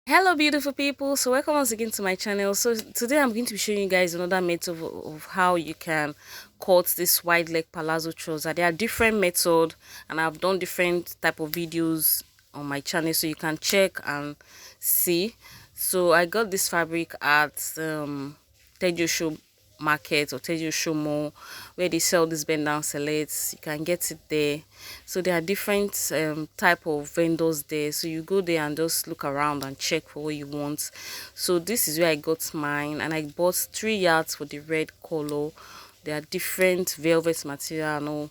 Hello beautiful people, so welcome once again to my channel. So today I'm going to be showing you guys another method of how you can cut this wide leg palazzo trouser. There are different methods and I've done different type of videos on my channel, so you can check and see. So I got this fabric at Tejo Show market or Tejo Show mall, where they sell this bend down selects. You can get it there. So there are different type of vendors there, so you go there and just look around and check for what you want. So this is where I got mine, and I bought 3 yards for the red color. There are different velvet material and all.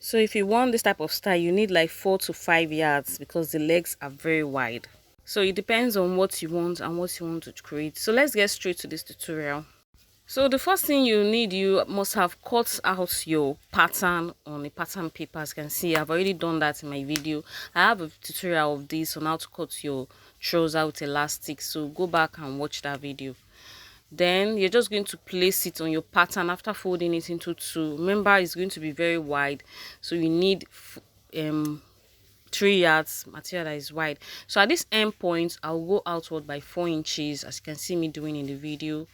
So if you want this type of style, you need like 4 to 5 yards because the legs are very wide. So it depends on what you want and what you want to create. So let's get straight to this tutorial. So the first thing you need, you must have cut out your pattern on a pattern paper. As you can see, I've already done that in my video. I have a tutorial of this on how to cut your trouser with elastic, so go back and watch that video. Then you're just going to place it on your pattern after folding it into two. Remember, it's going to be very wide, so you need 3 yards material that is wide. So at this end point, I'll go outward by 4 inches, as you can see me doing in the video.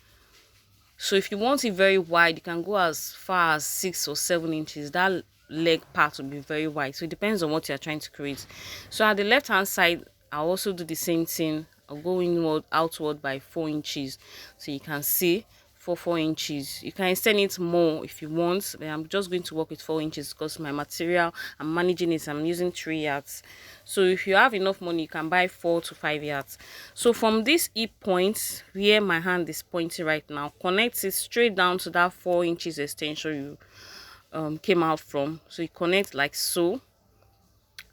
So if you want it very wide, you can go as far as 6 or 7 inches. That leg part will be very wide, so it depends on what you're trying to create. So at the left hand side, I'll also do the same thing. I'll go inward outward by 4 inches, so you can see for 4 inches. You can extend it more if you want, but I'm just going to work with 4 inches because my material, I'm managing it, I'm using 3 yards. So if you have enough money, you can buy 4 to 5 yards. So from this hip point where my hand is pointing right now, connect it straight down to that 4 inches extension you came out from. So you connect like so.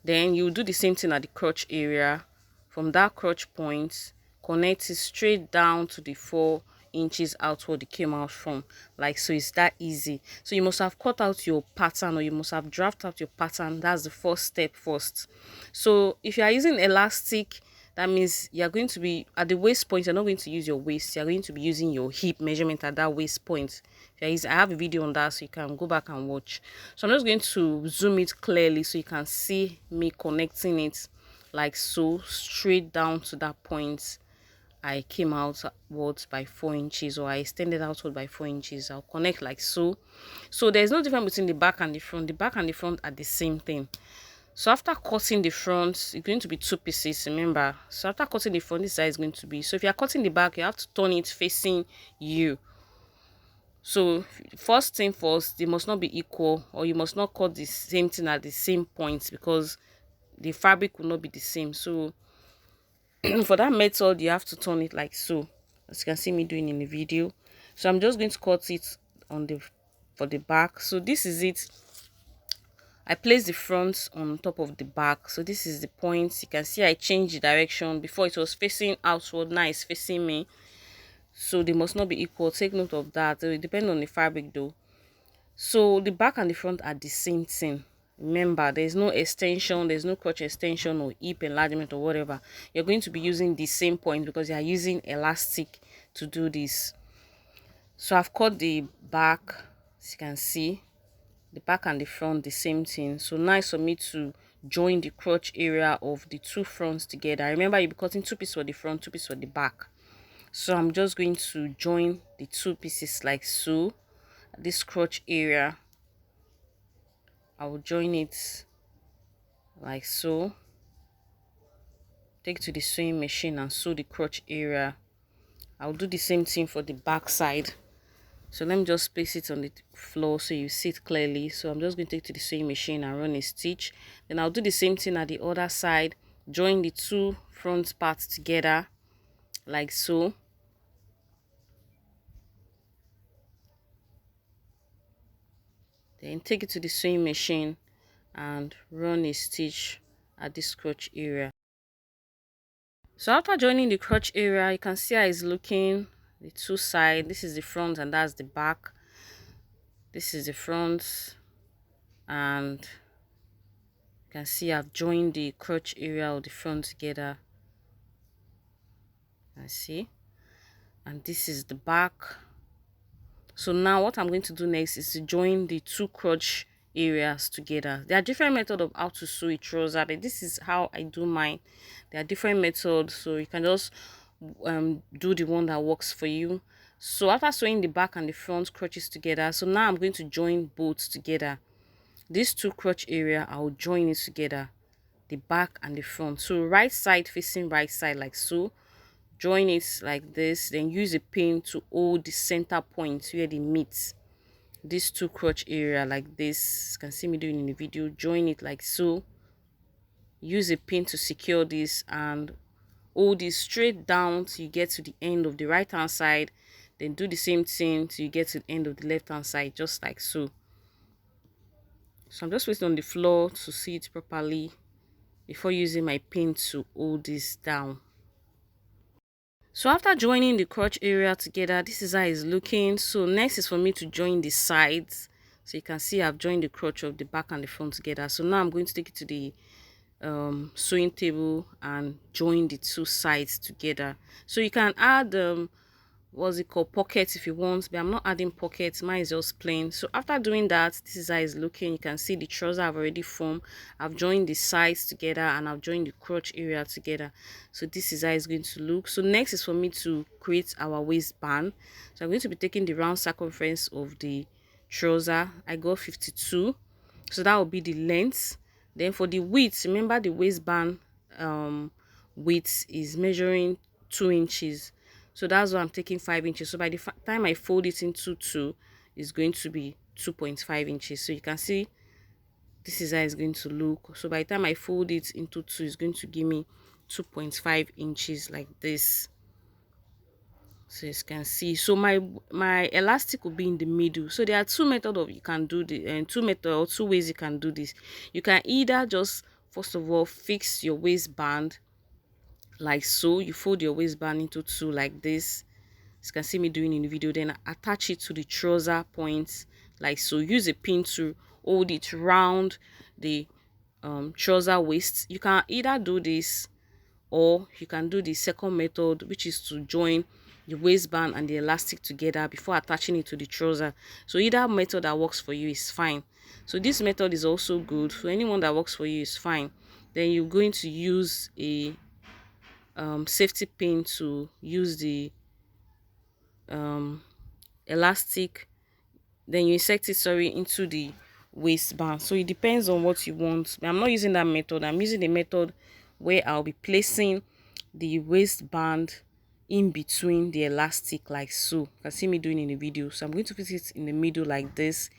Then you do the same thing at the crotch area. From that crotch point, connect it straight down to the 4 inches outward it came out from, like so. It's that easy. So you must have cut out your pattern, or you must have drafted out your pattern. That's the first step first. So if you are using elastic, that means you're going to be at the waist point. You're not going to use your waist, you're going to be using your hip measurement at that waist point. I have a video on that, so you can go back and watch. So I'm just going to zoom it clearly so you can see me connecting it like so, straight down to that point I came outwards by 4 inches, or I extended outward by 4 inches. I'll connect like so. So there's no difference between the back and the front. The back and the front are the same thing. So after cutting the front, it's going to be 2 pieces, remember. So after cutting the front, this side is going to be, so if you're cutting the back, you have to turn it facing you. So first thing first, they must not be equal, or you must not cut the same thing at the same point, because the fabric will not be the same. So for that method, you have to turn it like so, as you can see me doing in the video. So I'm just going to cut it on the for the back. So this is it. I place the front on top of the back. So this is the point. You can see I changed the direction. Before it was facing outward, now it's facing me. So they must not be equal. Take note of that. It depends on the fabric though. So the back and the front are the same thing. Remember, there's no extension, there's no crotch extension or hip enlargement or whatever. You're going to be using the same point because you are using elastic to do this. So I've cut the back, as you can see, the back and the front the same thing. So now it's for me to join the crotch area of the two fronts together. Remember, you'll be cutting 2 pieces for the front, 2 pieces for the back. So I'm just going to join the 2 pieces like so. This crotch area, I will join it like so. Take to the sewing machine and sew the crotch area. I'll do the same thing for the back side. So let me just place it on the floor so you see it clearly. So I'm just going to take to the sewing machine and run a stitch. Then I'll do the same thing at the other side. Join the two front parts together like so. Then take it to the sewing machine and run a stitch at this crotch area. So after joining the crotch area, you can see how it's looking. The two sides, this is the front and that's the back. This is the front, and you can see I've joined the crotch area of the front together. I see, and this is the back. So now what I'm going to do next is to join the two crotch areas together. There are different methods of how to sew a trouser, but this is how I do mine. There are different methods, so you can just do the one that works for you. So after sewing the back and the front crotches together, so now I'm going to join both together. These two crotch area, I'll join it together, the back and the front. So right side facing right side, like so. Join it like this, then use a pin to hold the center point where they meet. These two crotch area like this, you can see me doing in the video. Join it like so. Use a pin to secure this and hold it straight down till you get to the end of the right hand side. Then do the same thing till you get to the end of the left hand side, just like so. So I'm just waiting on the floor to see it properly before using my pin to hold this down. So after joining the crotch area together, this is how it's looking. So next is for me to join the sides. So you can see I've joined the crotch of the back and the front together. So now I'm going to take it to the sewing table and join the two sides together. So you can add what's it called, pockets if you want, but I'm not adding pockets. Mine is just plain. So after doing that, this is how it's looking. You can see the trouser I've already formed. I've joined the sides together and I've joined the crotch area together. So this is how it's going to look. So next is for me to create our waistband. So I'm going to be taking the round circumference of the trouser. I got 52, so that will be the length. Then for the width, remember the waistband width is measuring 2 inches. So that's why I'm taking 5 inches. So by the time I fold it into 2, it's going to be 2.5 inches. So you can see this is how it's going to look. So by the time I fold it into 2, it's going to give me 2.5 inches like this. So you can see, so my elastic will be in the middle. So there are two methods of you can do the and two ways you can do this. You can either just first of all fix your waistband like so. You fold your waistband into 2 like this. You can see me doing in the video. Then attach it to the trouser points like so. Use a pin to hold it round the trouser waist. You can either do this or you can do the second method, which is to join the waistband and the elastic together before attaching it to the trouser. So either method that works for you is fine. So this method is also good. So anyone that works for you is fine. Then you're going to use a safety pin to use the elastic, then you insert it into the waistband. So it depends on what you want. I'm not using that method. I'm using the method where I'll be placing the waistband in between the elastic like so. You can see me doing in the video. So I'm going to put it in the middle like this.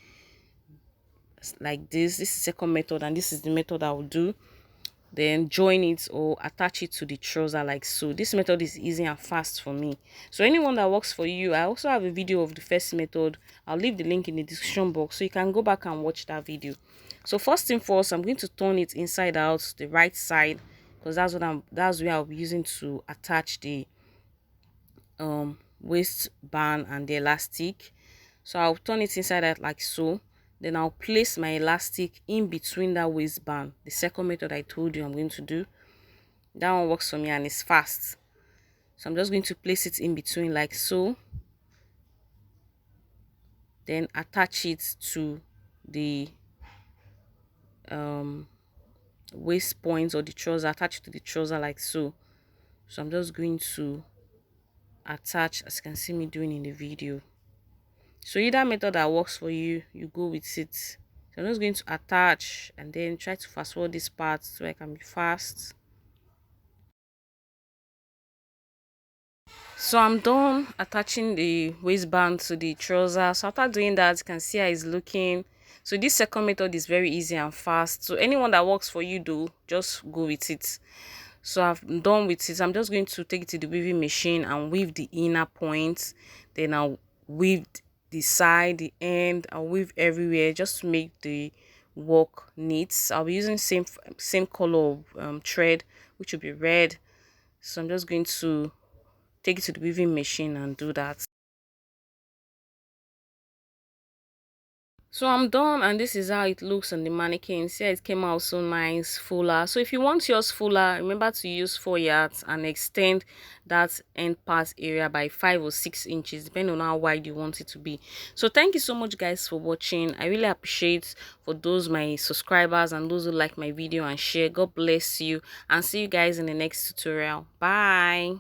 This is the second method, and this is the method I will do. Then join it or attach it to the trouser like so. This method is easy and fast for me. So anyone that works for you, I also have a video of the first method. I'll leave the link in the description box so you can go back and watch that video. So first thing first, I'm going to turn it inside out, the right side, because that's where I'll be using to attach the waistband and the elastic. So I'll turn it inside out like so. Then I'll place my elastic in between that waistband. The second method I told you I'm going to do. That one works for me and it's fast. So I'm just going to place it in between like so. Then attach it to the waist points or the trouser. Attach it to the trouser like so. So I'm just going to attach, as you can see me doing in the video. So either method that works for you, you go with it. So I'm just going to attach and then try to fast forward this part so I can be fast. So I'm done attaching the waistband to the trouser. So after doing that, you can see how it's looking. So this second method is very easy and fast. So anyone that works for you though, just go with it. So I've done with it. I'm just going to take it to the weaving machine and weave the inner points. Then I'll weave the side, the end. I'll weave everywhere just to make the work neat. I'll be using same color of thread, which will be red. So I'm just going to take it to the weaving machine and do that. So I'm done, and this is how it looks on the mannequin. See how it came out so nice, fuller. So if you want yours fuller, remember to use 4 yards and extend that end part area by 5 or 6 inches, depending on how wide you want it to be. So thank you so much guys for watching. I really appreciate for those my subscribers and those who like my video and share. God bless you, and see you guys in the next tutorial. Bye.